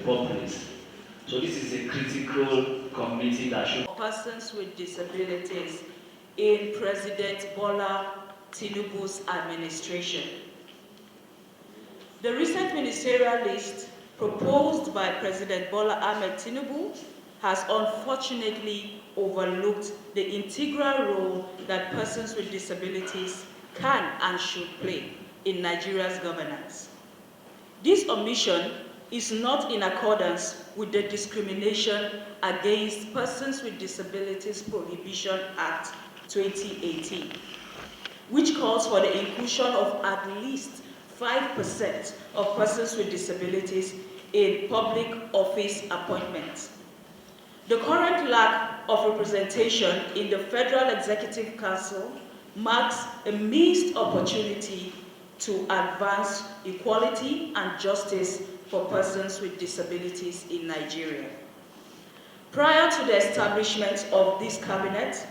populace. So this is a critical committee that should... Persons with disabilities in President Bola Tinubu's administration. The recent ministerial list proposed by President Bola Ahmed Tinubu has unfortunately overlooked the integral role that persons with disabilities can and should play in Nigeria's governance. This omission is not in accordance with the Discrimination Against Persons with Disabilities Prohibition Act 2018, which calls for the inclusion of at least 5% of persons with disabilities in public office appointments. The current lack of representation in the Federal Executive Council marks a missed opportunity to advance equality and justice for persons with disabilities in Nigeria. Prior to the establishment of this cabinet,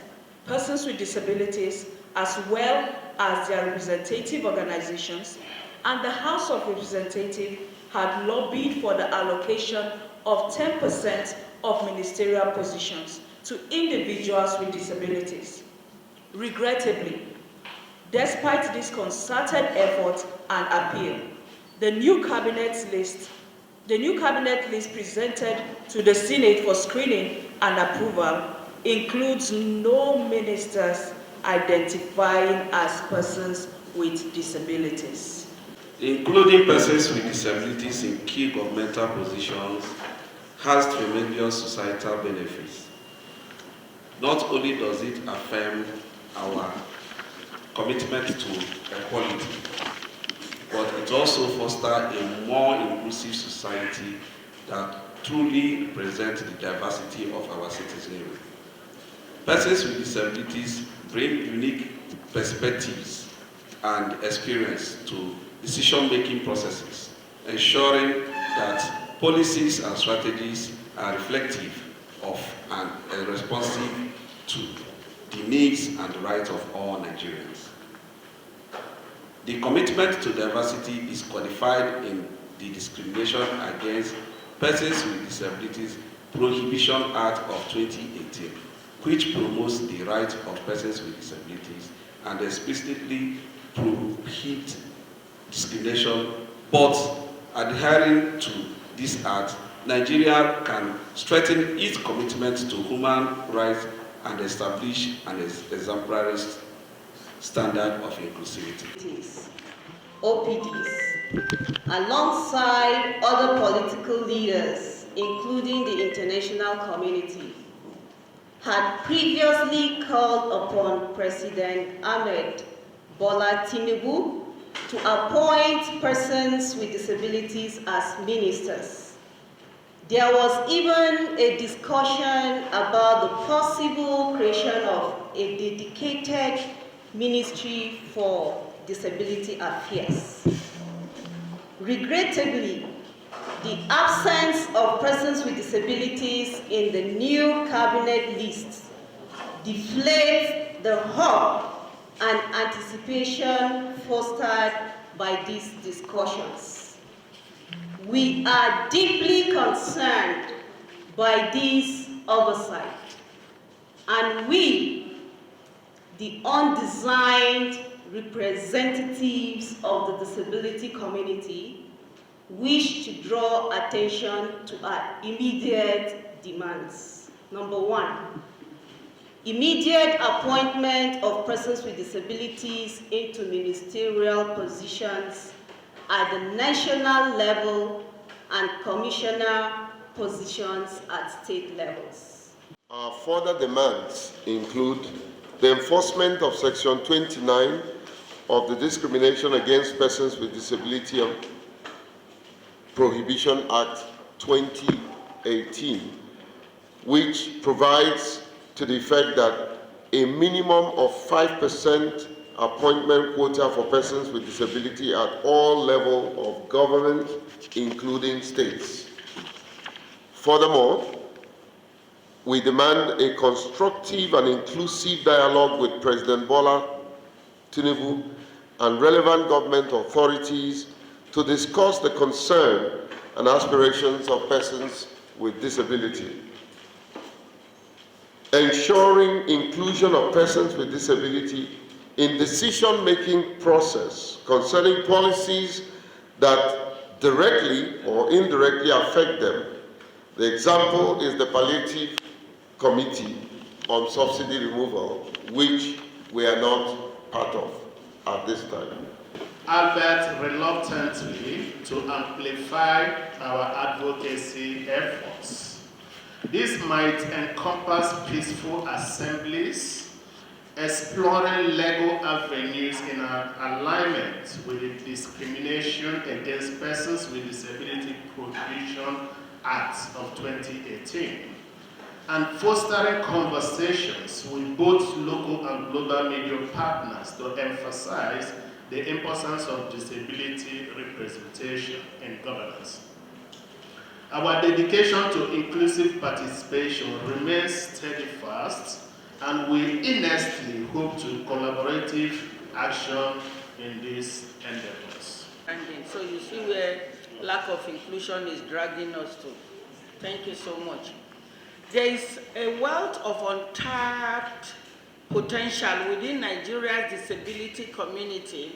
persons with disabilities, as well as their representative organizations and the House of Representatives, had lobbied for the allocation of 10% of ministerial positions to individuals with disabilities. Regrettably, despite this concerted effort and appeal, the new cabinet list presented to the Senate for screening and approval includes no ministers identifying as persons with disabilities. Including persons with disabilities in key governmental positions has tremendous societal benefits. Not only does it affirm our commitment to equality, but it also fosters a more inclusive society that truly represents the diversity of our citizenry. Persons with disabilities bring unique perspectives and experience to decision-making processes, ensuring that policies and strategies are reflective of and responsive to the needs and the rights of all Nigerians. The commitment to diversity is codified in the Discrimination Against Persons with Disabilities Prohibition Act of 2018, which promotes the rights of persons with disabilities and explicitly prohibits discrimination. But adhering to this act, Nigeria can strengthen its commitment to human rights and establish an exemplary standard of inclusivity. OPDs, alongside other political leaders, including the international community, had previously called upon President Ahmed Bola Tinubu to appoint persons with disabilities as ministers. There was even a discussion about the possible creation of a dedicated Ministry for Disability Affairs. Regrettably, the absence of persons with disabilities in the new cabinet list deflates the hope and anticipation fostered by these discussions. We are deeply concerned by this oversight, and we, the undesigned representatives of the disability community, wish to draw attention to our immediate demands. Number one, immediate appointment of persons with disabilities into ministerial positions at the national level and commissioner positions at state levels. Our further demands include the enforcement of Section 29 of the Discrimination Against Persons with Disability Prohibition Act 2018, which provides to the effect that a minimum of 5% appointment quota for persons with disability at all levels of government, including states. Furthermore, we demand a constructive and inclusive dialogue with President Bola Tinubu and relevant government authorities to discuss the concern and aspirations of persons with disability. Ensuring inclusion of persons with disability in decision-making process concerning policies that directly or indirectly affect them. The example is the Palliative Committee on Subsidy Removal, which we are not part of at this time. Albert reluctantly to amplify our advocacy efforts. This might encompass peaceful assemblies, exploring legal avenues in alignment with the Discrimination Against Persons with Disability Prohibition Act of 2018, and fostering conversations with both local and global media partners to emphasize the importance of disability representation in governance. Our dedication to inclusive participation remains steadfast, and we earnestly hope to collaborative action in these endeavors. So you see where lack of inclusion is dragging us to. Thank you so much. There is a wealth of untapped potential within Nigeria's disability community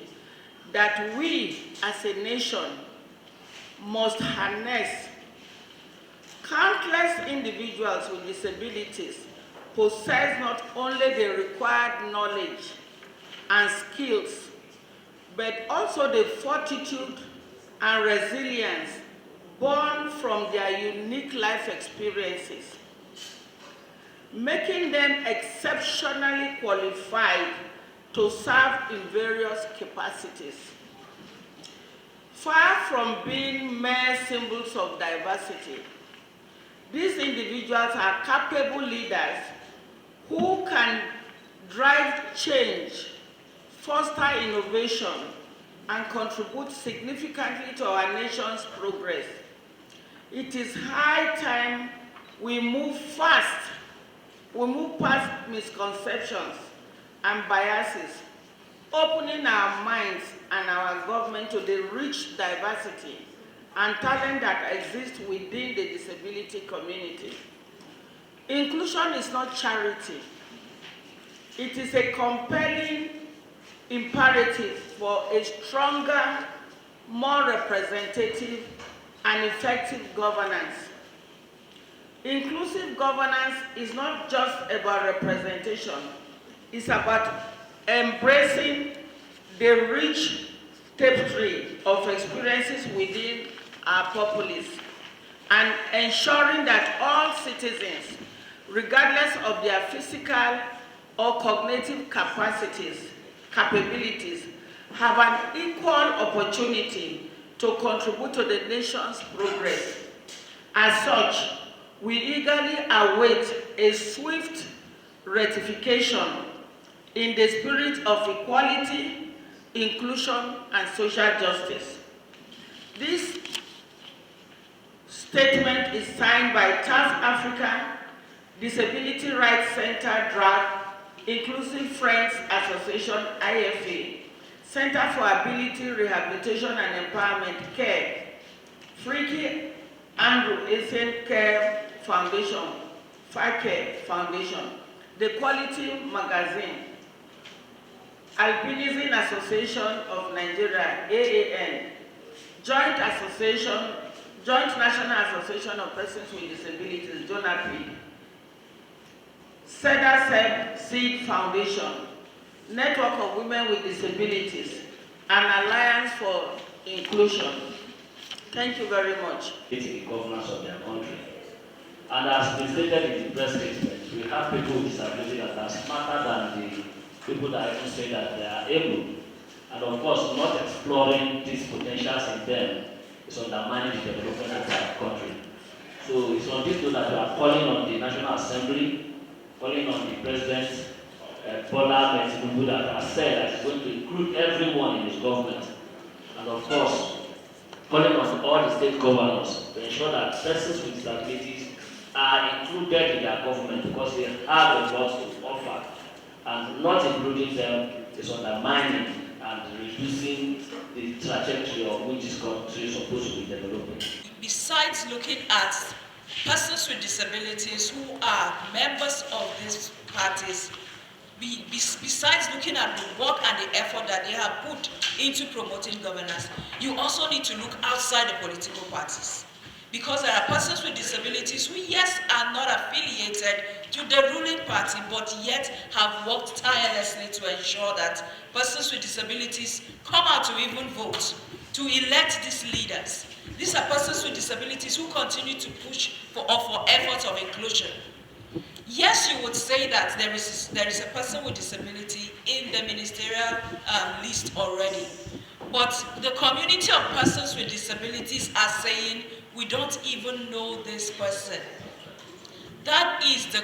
that we as a nation must harness. Countless individuals with disabilities possess not only the required knowledge and skills, but also the fortitude and resilience born from their unique life experiences, making them exceptionally qualified to serve in various capacities. Far from being mere symbols of diversity, these individuals are capable leaders who can drive change, foster innovation, and contribute significantly to our nation's progress. It is high time we move past misconceptions and biases, opening our minds and our government to the rich diversity and talent that exists within the disability community. Inclusion is not charity. It is a compelling imperative for a stronger, more representative, and effective governance. Inclusive governance is not just about representation. It's about embracing the rich tapestry of experiences within our populace and ensuring that all citizens, regardless of their physical or cognitive capabilities, have an equal opportunity to contribute to the nation's progress. As such, we eagerly await a swift ratification in the spirit of equality, inclusion, and social justice. This statement is signed by TAF Africa, Disability Rights Center, DRAG, Inclusive Friends Association, IFA, Center for Ability, Rehabilitation and Empowerment, CARE, Freaky Andrew Asian Care Foundation, FACARE Foundation, The Quality Magazine, Albinism Association of Nigeria, AAN, Joint National Association of Persons with Disabilities, JONAP, Cedar Seed Foundation, Network of Women with Disabilities, and Alliance for Inclusion. Thank you very much. The governance of their country. And as we stated in the press statement, we have people with disabilities that are smarter than the people that even say that they are able. And of course, not exploring these potentials in them is undermining the development of our country. So it's on this note that we are calling on the National Assembly, calling on the President, Bola Tinubu, that has said that he's going to include everyone in his government. And of course, calling on all the state governors to ensure that persons with disabilities are included in their government because they have a lot to offer. And not including them is undermining and reducing the trajectory of which this country is supposed to be developing. besides looking at persons with disabilities who are members of these parties, besides looking at the work and the effort that they have put into promoting governance, you also need to look outside the political parties. Because there are persons with disabilities who, yes, are not affiliated to the ruling party, but yet have worked tirelessly to ensure that persons with disabilities come out to even vote, to elect these leaders. These are persons with disabilities who continue to push for efforts of inclusion. Yes, you would say that there is a person with disability in the ministerial list already, but the community of persons with disabilities are saying, we don't even know this person. That is the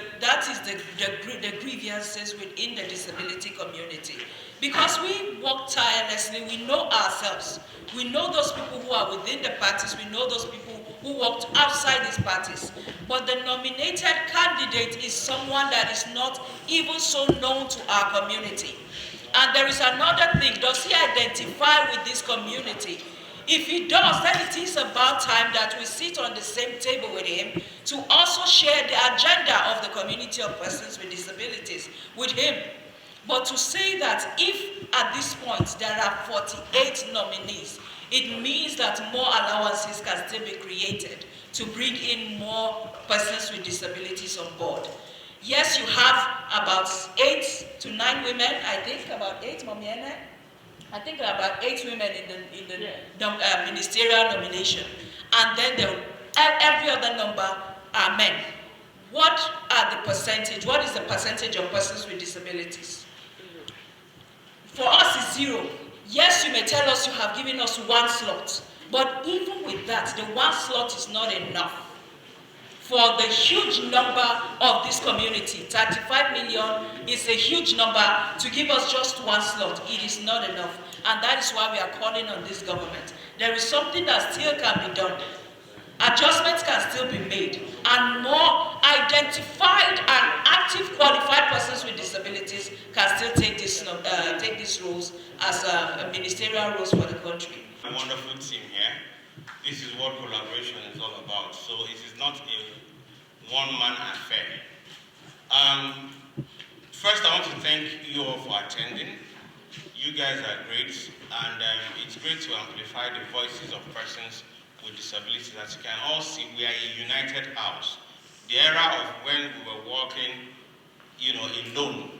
grievances within the disability community. Because we work tirelessly, we know ourselves. We know those people who are within the parties, we know those people who worked outside these parties. But the nominated candidate is someone that is not even so known to our community. And there is another thing, does he identify with this community? If he does, then it is about time that we sit on the same table with him to also share the agenda of the community of persons with disabilities with him. But to say that if at this point there are 48 nominees, it means that more allowances can still be created to bring in more persons with disabilities on board. Yes, you have about 8 to 9 women, I think about 8, Momiene. I think there are about 8 women in the ministerial nomination, and then every other number are men. What are the percentage? What is the percentage of persons with disabilities? For us, it's 0. Yes, you may tell us you have given us 1 slot, but even with that, the 1 slot is not enough. For the huge number of this community, 35 million is a huge number. To give us just 1 slot, it is not enough. And that is why we are calling on this government. There is something that still can be done. Adjustments can still be made. And more identified and active qualified persons with disabilities can still take these roles as ministerial roles for the country. A wonderful team here. This is what collaboration is all about. So it is not a one-man affair. First, I want to thank you all for attending. You guys are great, and it's great to amplify the voices of persons with disabilities. As you can all see, we are a united house. The era of when we were working, alone,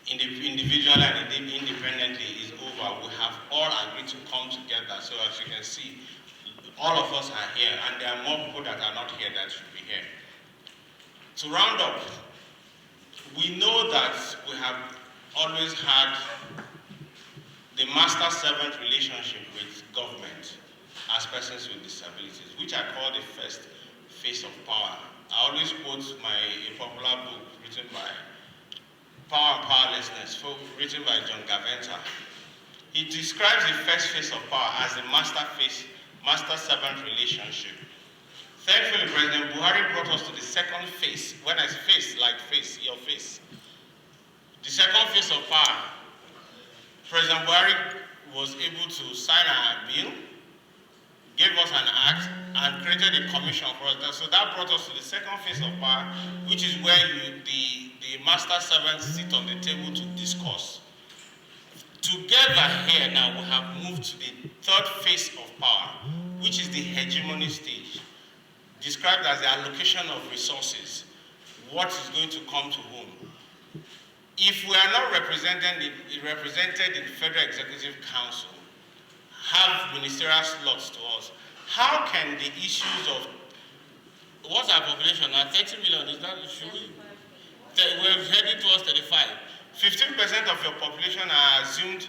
individually and independently is over. We have all agreed to come together. So as you can see, all of us are here, and there are more people that are not here that should be here. To round up, we know that we have always had the master-servant relationship with government as persons with disabilities, which I call the first face of power. I always quote a popular book written by Power and Powerlessness, written by John Gaventa. He describes the first face of power as the master-servant relationship. Thankfully, President Buhari brought us to the second face. When I say face, like face, your face. The second face of power. President Buhari was able to sign a bill, gave us an act, and created a commission for us. So that brought us to the second phase of power, which is where the master servants sit on the table to discuss. Together here now, we have moved to the third phase of power, which is the hegemony stage, described as the allocation of resources. What is going to come to whom? If we are not represented in the Federal Executive Council, have ministerial slots to us, how can the issues of, what's our population now? 30 million, is that, should we? We're heading towards 35. 15% of your population are assumed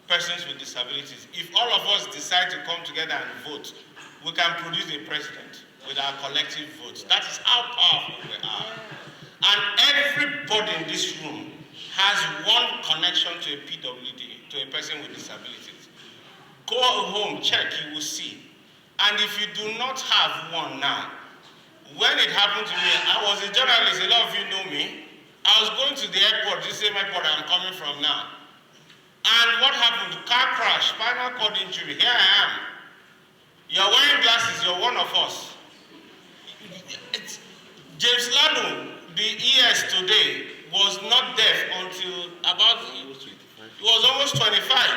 persons with disabilities. If all of us decide to come together and vote, we can produce a president with our collective votes. That is how powerful we are. And everybody in this room has one connection to a PWD, to a person with disabilities. Go home, check, you will see. And if you do not have one now, when it happened to me, I was a journalist, a lot of you know me. I was going to the airport, this same airport I'm coming from now. And what happened? Car crash, spinal cord injury, here I am. You're wearing glasses, you're one of us. James Lanu, the ES today, was not deaf until about, he was almost 25.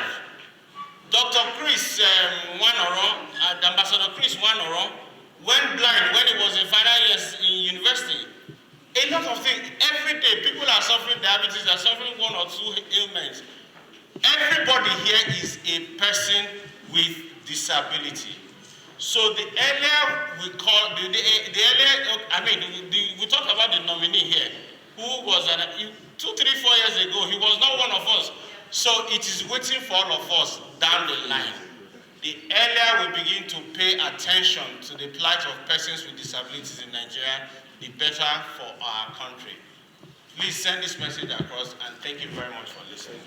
Dr. Chris Wanoro, Ambassador Chris Wanoro, went blind when he was in final years in university. A lot of things, every day, people are suffering diabetes, are suffering one or two ailments. Everybody here is a person with disability. So the earlier we call, the earlier, I mean, we talked about the nominee here, who was 2, 3, 4 years ago, he was not one of us. So it is waiting for all of us down the line. The earlier we begin to pay attention to the plight of persons with disabilities in Nigeria, the better for our country. Please send this message across, and thank you very much for listening.